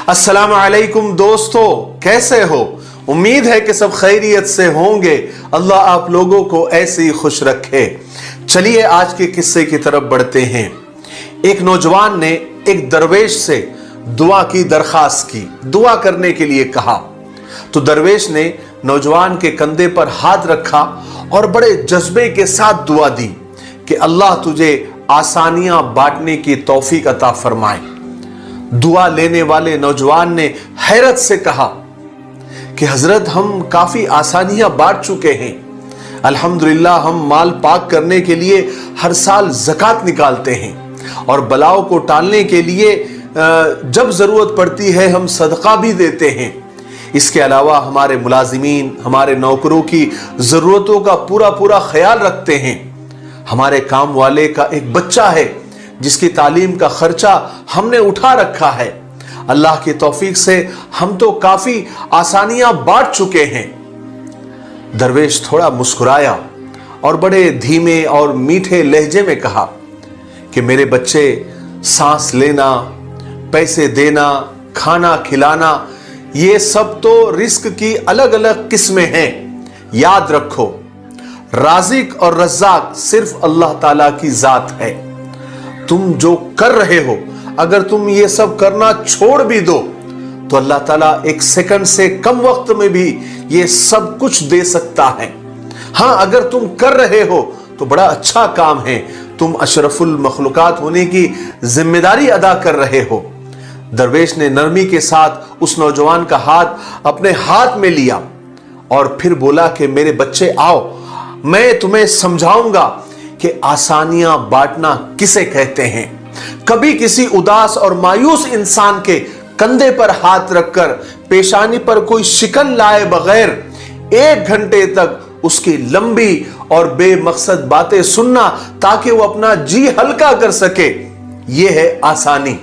अस्सलाम वालेकुम दोस्तों, कैसे हो? उम्मीद है कि सब खैरियत से होंगे। अल्लाह आप लोगों को ऐसे ही खुश रखे। चलिए आज के किस्से की तरफ बढ़ते हैं। एक नौजवान ने एक दरवेश से दुआ की दरखास्त की, दुआ करने के लिए कहा। तो दरवेश ने नौजवान के कंधे पर हाथ रखा और बड़े जज्बे के साथ दुआ दी कि अल्लाह तुझे आसानियां बांटने की तौफीक अता फरमाए। दुआ लेने वाले नौजवान ने हैरत से कहा कि हजरत, हम काफी आसानियां बांट चुके हैं। अल्हम्दुलिल्लाह, हम माल पाक करने के लिए हर साल ज़कात निकालते हैं और बलाओं को टालने के लिए जब जरूरत पड़ती है हम सदका भी देते हैं। इसके अलावा हमारे मुलाजिमीन, हमारे नौकरों की जरूरतों का पूरा पूरा ख्याल रखते हैं। हमारे काम वाले का एक बच्चा है जिसकी तालीम का खर्चा हमने उठा रखा है। अल्लाह की तौफीक से हम तो काफी आसानियां बांट चुके हैं। दरवेश थोड़ा मुस्कुराया और बड़े धीमे और मीठे लहजे में कहा कि मेरे बच्चे, सांस लेना, पैसे देना, खाना खिलाना, ये सब तो रिस्क की अलग अलग किस्में हैं। याद रखो, राज़िक और रज़्ज़ाक सिर्फ अल्लाह ताला की जात है। तुम जो कर रहे हो, अगर तुम ये सब करना छोड़ भी दो तो अल्लाह ताला एक सेकंड से कम वक्त में भी ये सब कुछ दे सकता है। हां, अगर तुम कर रहे हो तो बड़ा अच्छा काम है, तुम अशरफुल मखलूकात होने की जिम्मेदारी अदा कर रहे हो। दरवेश ने नरमी के साथ उस नौजवान का हाथ अपने हाथ में लिया और फिर बोला कि मेरे बच्चे आओ, मैं तुम्हें समझाऊंगा कि आसानियां बांटना किसे कहते हैं। कभी किसी उदास और मायूस इंसान के कंधे पर हाथ रखकर पेशानी पर कोई शिकन लाए बगैर 1 घंटे तक उसकी लंबी और बेमकसद बातें सुनना ताकि वो अपना जी हल्का कर सके, यह है आसानी।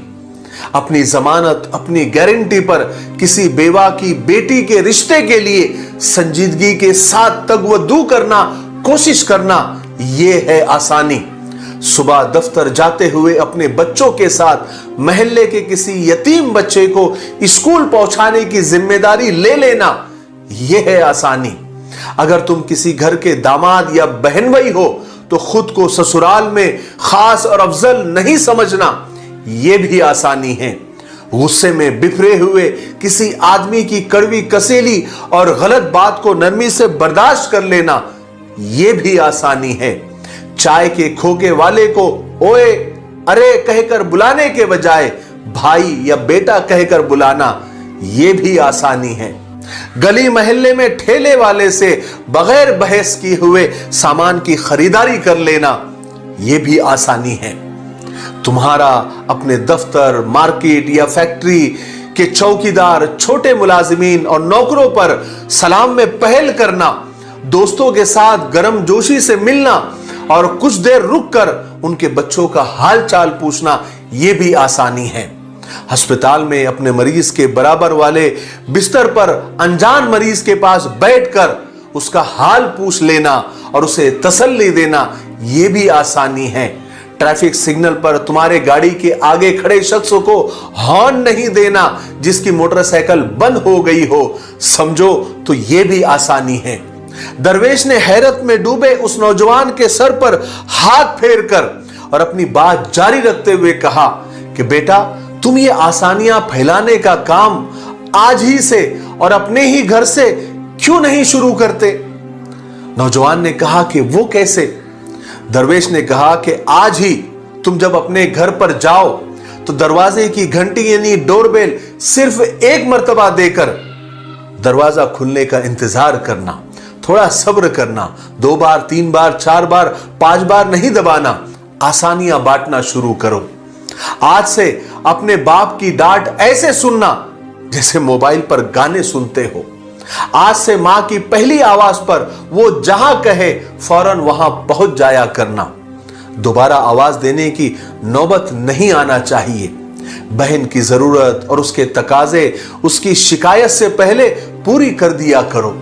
अपनी जमानत, अपनी गारंटी पर किसी बेवा की बेटी के रिश्ते के लिए संजीदगी के साथ तगवदू करना, कोशिश करना, यह है आसानी। सुबह दफ्तर जाते हुए अपने बच्चों के साथ महल्ले के किसी यतीम बच्चे को स्कूल पहुंचाने की जिम्मेदारी ले लेना, यह है आसानी। अगर तुम किसी घर के दामाद या बहनवई हो तो खुद को ससुराल में खास और अफजल नहीं समझना, यह भी आसानी है। गुस्से में बिफरे हुए किसी आदमी की कड़वी कसेली और गलत बात को नरमी से बर्दाश्त कर लेना, यह भी आसानी है। चाय के खोके वाले को ओए, अरे कहकर बुलाने के बजाय भाई या बेटा कहकर बुलाना, यह भी आसानी है। गली मोहल्ले में ठेले वाले से बगैर बहस किए हुए सामान की खरीदारी कर लेना, यह भी आसानी है। तुम्हारा अपने दफ्तर, मार्केट या फैक्ट्री के चौकीदार, छोटे मुलाजिमीन और नौकरों पर सलाम में पहल करना, दोस्तों के साथ गर्मजोशी से मिलना और कुछ देर रुककर उनके बच्चों का हाल चाल पूछना, यह भी आसानी है। अस्पताल में अपने मरीज के बराबर वाले बिस्तर पर अनजान मरीज के पास बैठकर उसका हाल पूछ लेना और उसे तसल्ली देना, यह भी आसानी है। ट्रैफिक सिग्नल पर तुम्हारे गाड़ी के आगे खड़े शख्स को हॉर्न नहीं देना जिसकी मोटरसाइकिल बंद हो गई हो, समझो तो यह भी आसानी है। दरवेश ने हैरत में डूबे उस नौजवान के सर पर हाथ फेरकर और अपनी बात जारी रखते हुए कहा कि बेटा, तुम ये आसानियां फैलाने का काम आज ही से और अपने ही घर से क्यों नहीं शुरू करते? नौजवान ने कहा कि वो कैसे? दरवेश ने कहा कि आज ही तुम जब अपने घर पर जाओ तो दरवाजे की घंटी यानी डोरबेल सिर्फ 1 मर्तबा देकर दरवाजा खुलने का इंतजार करना, थोड़ा सब्र करना, 2 बार, 3 बार, 4 बार, 5 बार नहीं दबाना, आसानियां बांटना शुरू करो। आज से अपने बाप की डांट ऐसे सुनना जैसे मोबाइल पर गाने सुनते हो। आज से मां की पहली आवाज पर वो जहां कहे फौरन वहां पहुंच जाया करना। दोबारा आवाज देने की नौबत नहीं आना चाहिए। बहन की जरूरत और उसके तकाजे उसकी शिकायत से पहले पूरी कर दिया करो।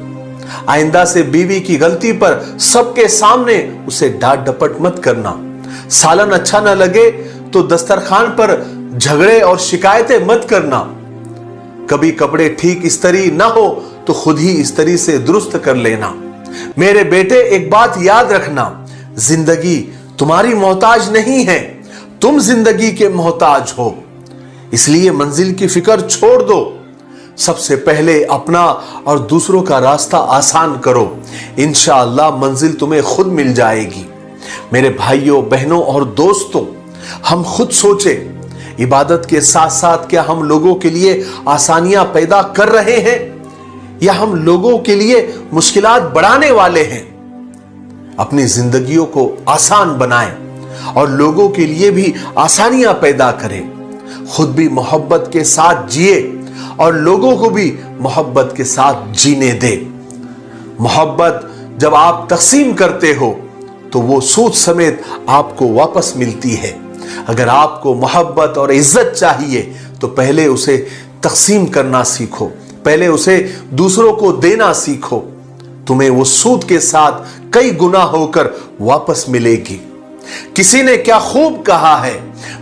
आइंदा से बीवी की गलती पर सबके सामने उसे डांट डपट मत करना। सालन अच्छा न लगे तो दस्तरखान पर झगड़े और शिकायतें मत करना। कभी कपड़े ठीक इस्त्री ना हो तो खुद ही इस्त्री से दुरुस्त कर लेना। मेरे बेटे एक बात याद रखना, जिंदगी तुम्हारी मोहताज नहीं है, तुम जिंदगी के मोहताज हो। इसलिए मंजिल की फिक्र छोड़ दो, सबसे पहले अपना और दूसरों का रास्ता आसान करो। इंशाअल्लाह मंजिल तुम्हें खुद मिल जाएगी। मेरे भाइयों बहनों और दोस्तों, हम खुद सोचें, इबादत के साथ साथ क्या हम लोगों के लिए आसानियां पैदा कर रहे हैं या हम लोगों के लिए मुश्किलात बढ़ाने वाले हैं? अपनी जिंदगियों को आसान बनाएं और लोगों के लिए भी आसानियां पैदा करें। खुद भी मोहब्बत के साथ जिए और लोगों को भी मोहब्बत के साथ जीने दे। मोहब्बत जब आप तकसीम करते हो तो वो सूद समेत आपको वापस मिलती है। अगर आपको मोहब्बत और इज्जत चाहिए तो पहले उसे तकसीम करना सीखो, पहले उसे दूसरों को देना सीखो। तुम्हें वो सूद के साथ कई गुना होकर वापस मिलेगी। किसी ने क्या खूब कहा है,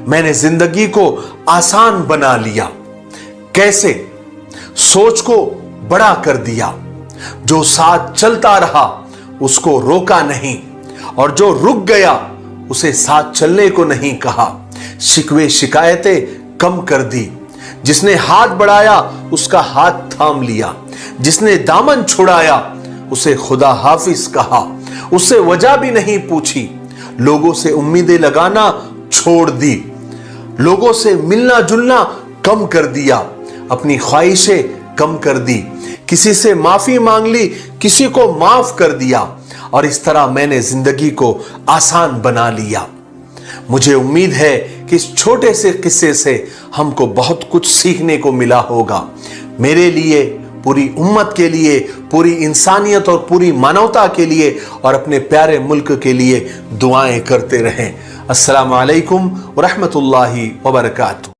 मैंने जिंदगी को आसान बना लिया। कैसे? सोच को बड़ा कर दिया। जो साथ चलता रहा उसको रोका नहीं, और जो रुक गया उसे साथ चलने को नहीं कहा। शिकवे शिकायतें कम कर दी। जिसने हाथ बढ़ाया उसका हाथ थाम लिया। जिसने दामन छुड़ाया उसे खुदा हाफिज कहा। उससे वजह भी नहीं पूछी। लोगों से उम्मीदें लगाना छोड़ दी। लोगों से मिलना जुलना कम कर दिया। अपनी ख्वाहिशें कम कर दी। किसी से माफी मांग ली, किसी को माफ कर दिया, और इस तरह मैंने जिंदगी को आसान बना लिया। मुझे उम्मीद है कि इस छोटे से किस्से से हमको बहुत कुछ सीखने को मिला होगा। मेरे लिए, पूरी उम्मत के लिए, पूरी इंसानियत और पूरी मानवता के लिए और अपने प्यारे मुल्क के लिए दुआएं करते रहें। अस्सलामु अलैकुम व रहमतुल्लाहि व बरकातहू।